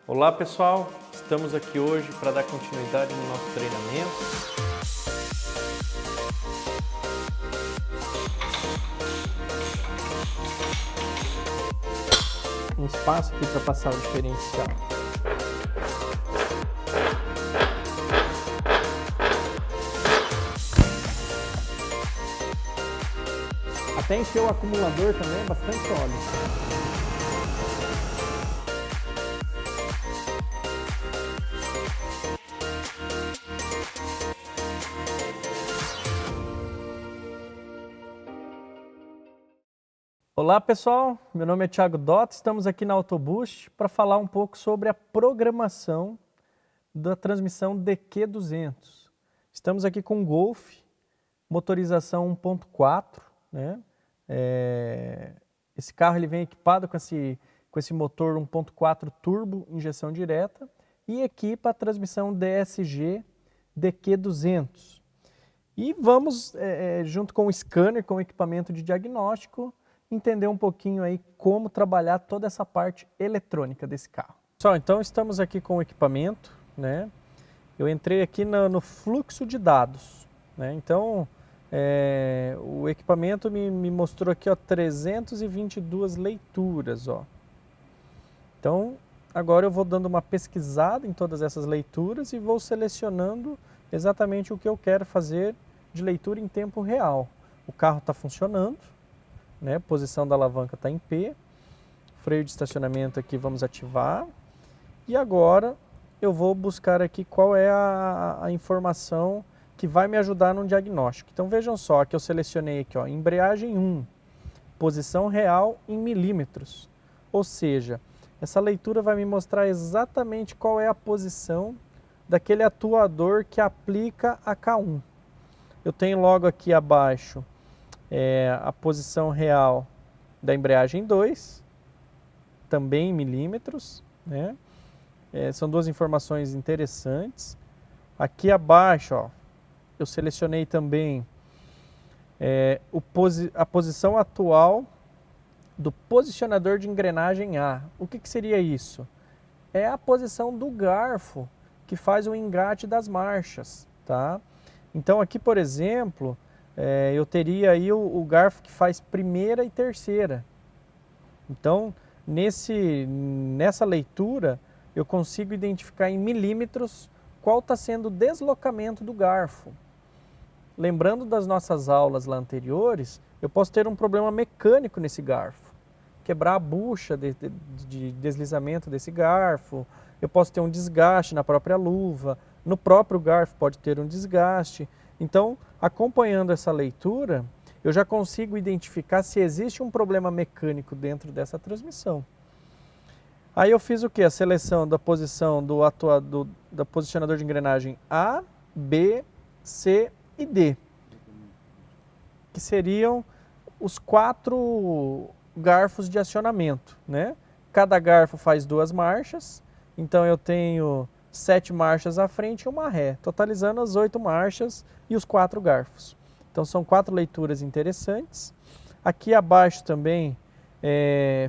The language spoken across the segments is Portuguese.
Olá pessoal, estamos aqui hoje para dar continuidade no nosso treinamento. Um espaço aqui para passar o diferencial. Até encher o acumulador também é bastante óleo. Olá pessoal, meu nome é Thiago Dott, estamos aqui na Autoboost para falar um pouco sobre a programação da transmissão DQ200. Estamos aqui com o Golf, motorização 1.4, né? Esse carro ele vem equipado com esse motor 1.4 turbo, injeção direta, e equipa a transmissão DSG DQ200. E vamos, junto com o scanner, com o equipamento de diagnóstico, entender um pouquinho aí como trabalhar toda essa parte eletrônica desse carro. Pessoal, então estamos aqui com o equipamento, né? Eu entrei aqui no fluxo de dados, né? Então, o equipamento me mostrou aqui, ó, 322 leituras, ó. Então, agora eu vou dando uma pesquisada em todas essas leituras e vou selecionando exatamente o que eu quero fazer de leitura em tempo real. O carro está funcionando, né? Posição da alavanca está em P, freio de estacionamento aqui vamos ativar, e agora eu vou buscar aqui qual é a informação que vai me ajudar no diagnóstico. Então vejam só, que eu selecionei aqui, ó, embreagem 1, posição real em milímetros, ou seja, essa leitura vai me mostrar exatamente qual é a posição daquele atuador que aplica a K1. Eu tenho logo aqui abaixo a posição real da embreagem 2, também em milímetros, né? São duas informações interessantes. Aqui abaixo, ó, eu selecionei também a posição atual do posicionador de engrenagem A. O que seria isso? É a posição do garfo que faz o engate das marchas, tá? Então aqui, por exemplo, eu teria aí o garfo que faz primeira e terceira. Então, nessa leitura, eu consigo identificar em milímetros qual está sendo o deslocamento do garfo. Lembrando das nossas aulas lá anteriores, eu posso ter um problema mecânico nesse garfo. Quebrar a bucha de deslizamento desse garfo, eu posso ter um desgaste na própria luva, no próprio garfo pode ter um desgaste. Então, acompanhando essa leitura, eu já consigo identificar se existe um problema mecânico dentro dessa transmissão. Aí eu fiz o quê? A seleção da posição do posicionador de engrenagem A, B, C e D, que seriam os 4 garfos de acionamento, né? Cada garfo faz 2 marchas, então eu tenho 7 marchas à frente e uma ré, totalizando as 8 marchas e os 4 garfos. Então são 4 leituras interessantes. Aqui abaixo também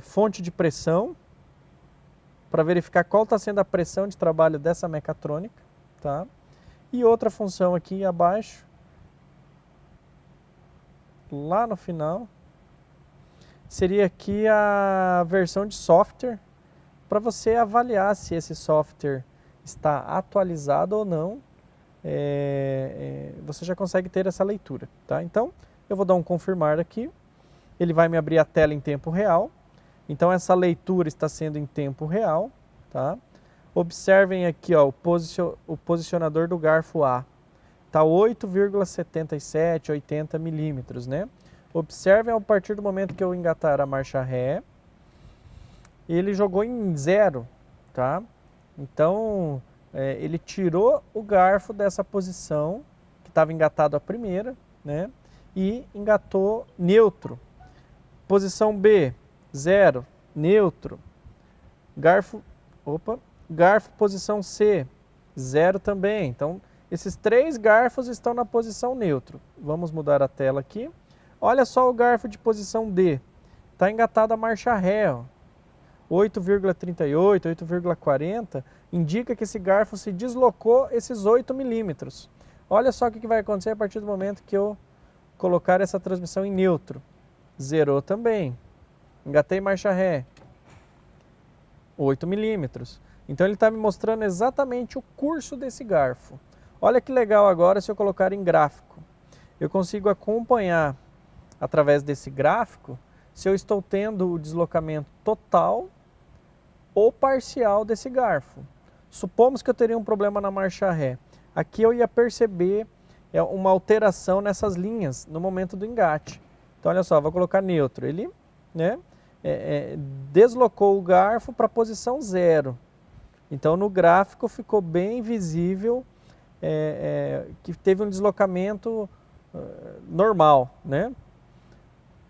fonte de pressão, para verificar qual está sendo a pressão de trabalho dessa mecatrônica, tá? E outra função aqui abaixo, lá no final, seria aqui a versão de software, para você avaliar se esse software está atualizado ou não. Você já consegue ter essa leitura, tá? Então, eu vou dar um confirmar aqui, ele vai me abrir a tela em tempo real, então essa leitura está sendo em tempo real, tá? Observem aqui, ó, o posicionador do garfo A, está 8,77, 80 milímetros, né? Observem a partir do momento que eu engatar a marcha ré, ele jogou em 0, tá? Então, ele tirou o garfo dessa posição, que estava engatado a primeira, né? E engatou neutro. Posição B, 0, neutro. Garfo posição C, 0 também. Então, esses 3 garfos estão na posição neutro. Vamos mudar a tela aqui. Olha só o garfo de posição D. Está engatado a marcha ré, ó. 8,38, 8,40, indica que esse garfo se deslocou esses 8 milímetros. Olha só o que vai acontecer a partir do momento que eu colocar essa transmissão em neutro. Zerou também. Engatei marcha ré. 8 milímetros. Então ele está me mostrando exatamente o curso desse garfo. Olha que legal agora se eu colocar em gráfico. Eu consigo acompanhar através desse gráfico se eu estou tendo o deslocamento total ou parcial desse garfo. Supomos que eu teria um problema na marcha ré. Aqui eu ia perceber uma alteração nessas linhas no momento do engate. Então olha só, vou colocar neutro. Ele, né, deslocou o garfo para a posição 0. Então no gráfico ficou bem visível que teve um deslocamento normal, né?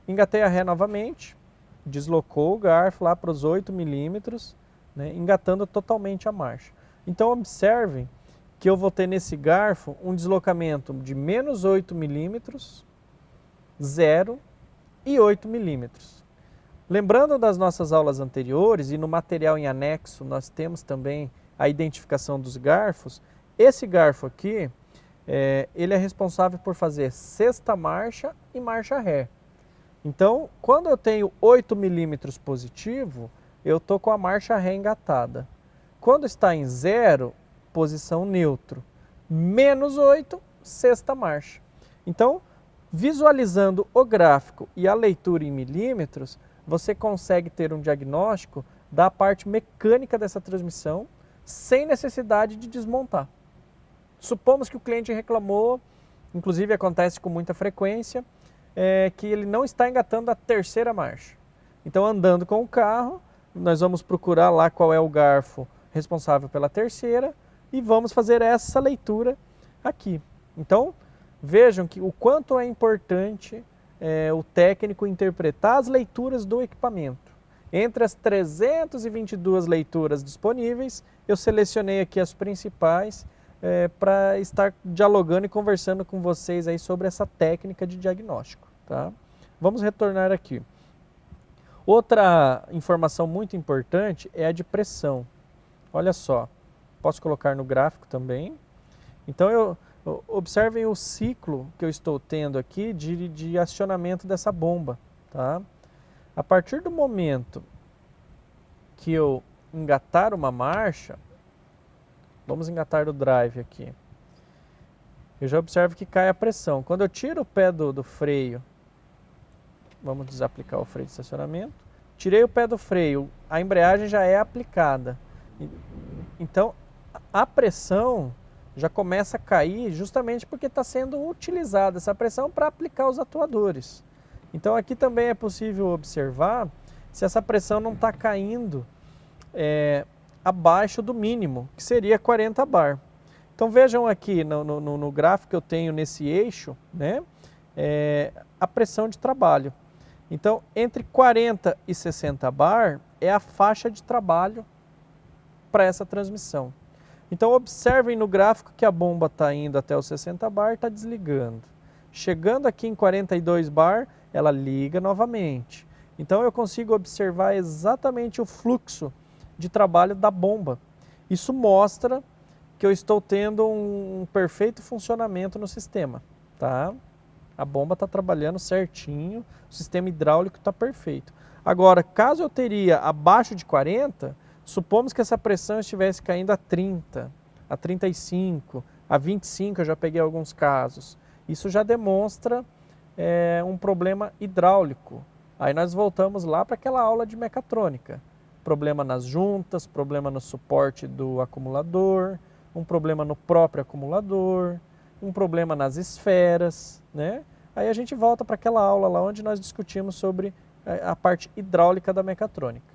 Engatei a ré novamente, deslocou o garfo lá para os 8 milímetros, né, engatando totalmente a marcha. Então observem que eu vou ter nesse garfo um deslocamento de menos 8 milímetros, 0 e 8 milímetros. Lembrando das nossas aulas anteriores, e no material em anexo nós temos também a identificação dos garfos, esse garfo aqui, ele é responsável por fazer sexta marcha e marcha ré. Então, quando eu tenho 8 milímetros positivo, eu estou com a marcha ré engatada. Quando está em 0, posição neutro. Menos 8, sexta marcha. Então, visualizando o gráfico e a leitura em milímetros, você consegue ter um diagnóstico da parte mecânica dessa transmissão sem necessidade de desmontar. Supomos que o cliente reclamou, inclusive acontece com muita frequência, que ele não está engatando a terceira marcha. Então, andando com o carro, nós vamos procurar lá qual é o garfo responsável pela terceira e vamos fazer essa leitura aqui. Então, vejam que o quanto é importante o técnico interpretar as leituras do equipamento. Entre as 322 leituras disponíveis, eu selecionei aqui as principais para estar dialogando e conversando com vocês aí sobre essa técnica de diagnóstico. Tá? Vamos retornar aqui. Outra informação muito importante é a de pressão. Olha só, posso colocar no gráfico também. Então, observem o ciclo que eu estou tendo aqui de acionamento dessa bomba. Tá? A partir do momento que eu engatar uma marcha, vamos engatar o drive aqui. Eu já observo que cai a pressão. Quando eu tiro o pé do freio, vamos desaplicar o freio de estacionamento. Tirei o pé do freio, a embreagem já é aplicada. Então, a pressão já começa a cair justamente porque está sendo utilizada essa pressão para aplicar os atuadores. Então, aqui também é possível observar se essa pressão não está caindo abaixo do mínimo, que seria 40 bar. Então vejam aqui no gráfico que eu tenho nesse eixo, né, a pressão de trabalho. Então entre 40 e 60 bar é a faixa de trabalho para essa transmissão. Então observem no gráfico que a bomba está indo até os 60 bar e está desligando. Chegando aqui em 42 bar, ela liga novamente. Então eu consigo observar exatamente o fluxo de trabalho da bomba. Isso mostra que eu estou tendo um perfeito funcionamento no sistema. Tá? A bomba está trabalhando certinho, o sistema hidráulico está perfeito. Agora, caso eu teria abaixo de 40, supomos que essa pressão estivesse caindo a 30, a 35, a 25, eu já peguei alguns casos. Isso já demonstra um problema hidráulico. Aí nós voltamos lá para aquela aula de mecatrônica. Problema nas juntas, problema no suporte do acumulador, um problema no próprio acumulador, um problema nas esferas, né? Aí a gente volta para aquela aula lá onde nós discutimos sobre a parte hidráulica da mecatrônica.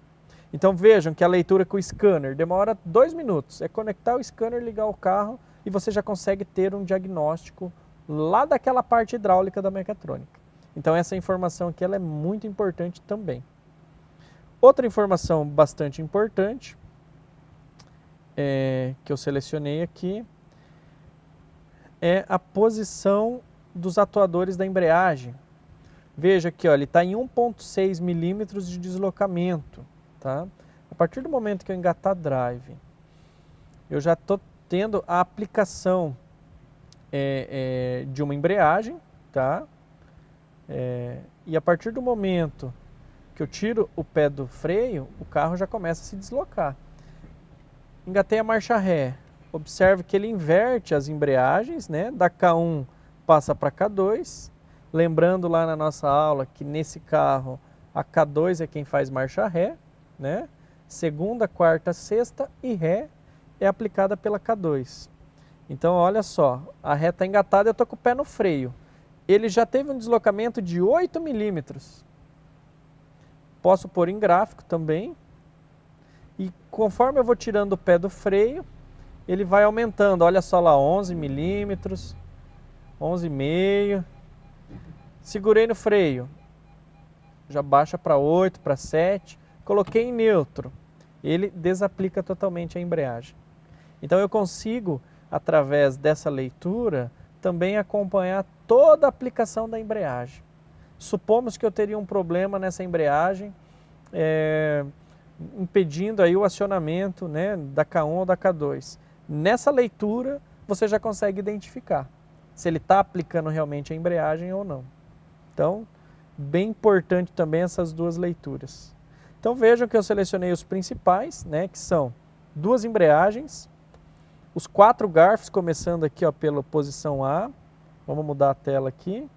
Então vejam que a leitura com o scanner demora 2 minutos. É conectar o scanner, ligar o carro e você já consegue ter um diagnóstico lá daquela parte hidráulica da mecatrônica. Então essa informação aqui ela é muito importante também. Outra informação bastante importante que eu selecionei aqui é a posição dos atuadores da embreagem. Veja aqui, ó, ele está em 1,6 milímetros de deslocamento. Tá? A partir do momento que eu engatar drive, eu já estou tendo a aplicação de uma embreagem, tá? E a partir do momento que eu tiro o pé do freio, o carro já começa a se deslocar. Engatei a marcha ré, observe que ele inverte as embreagens, né? Da K1 passa para K2, lembrando lá na nossa aula que nesse carro a K2 é quem faz marcha ré, né? Segunda, quarta, sexta e ré é aplicada pela K2. Então olha só, a ré está engatada e eu estou com o pé no freio. Ele já teve um deslocamento de 8 milímetros. Posso pôr em gráfico também. E conforme eu vou tirando o pé do freio, ele vai aumentando. Olha só lá, 11 milímetros, 11,5. Segurei no freio, já baixa para 8, para 7. Coloquei em neutro, ele desaplica totalmente a embreagem. Então eu consigo, através dessa leitura, também acompanhar toda a aplicação da embreagem. Supomos que eu teria um problema nessa embreagem, impedindo aí o acionamento, né, da K1 ou da K2. Nessa leitura, você já consegue identificar se ele está aplicando realmente a embreagem ou não. Então, bem importante também essas duas leituras. Então vejam que eu selecionei os principais, né, que são duas embreagens, os 4 garfos, começando aqui ó, pela posição A. Vamos mudar a tela aqui.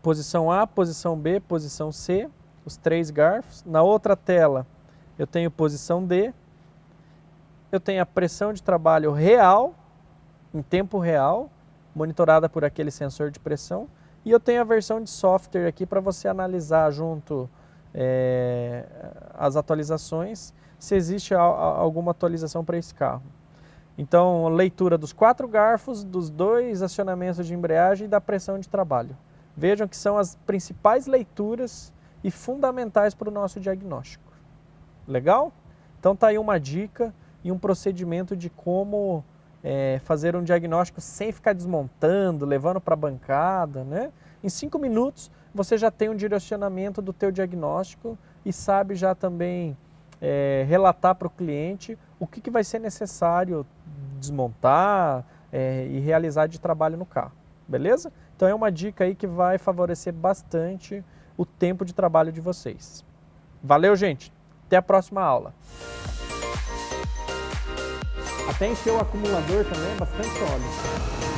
Posição A, posição B, posição C, os 3 garfos. Na outra tela eu tenho posição D. Eu tenho a pressão de trabalho real, em tempo real, monitorada por aquele sensor de pressão. E eu tenho a versão de software aqui para você analisar junto as atualizações, se existe alguma atualização para esse carro. Então, leitura dos 4 garfos, dos 2 acionamentos de embreagem e da pressão de trabalho. Vejam que são as principais leituras e fundamentais para o nosso diagnóstico. Legal? Então tá aí uma dica e um procedimento de como fazer um diagnóstico sem ficar desmontando, levando para a bancada, né? Em 5 minutos você já tem um direcionamento do teu diagnóstico e sabe já também relatar para o cliente o que vai ser necessário desmontar e realizar de trabalho no carro, beleza? Então é uma dica aí que vai favorecer bastante o tempo de trabalho de vocês. Valeu, gente! Até a próxima aula! Até encher o acumulador também é bastante óleo.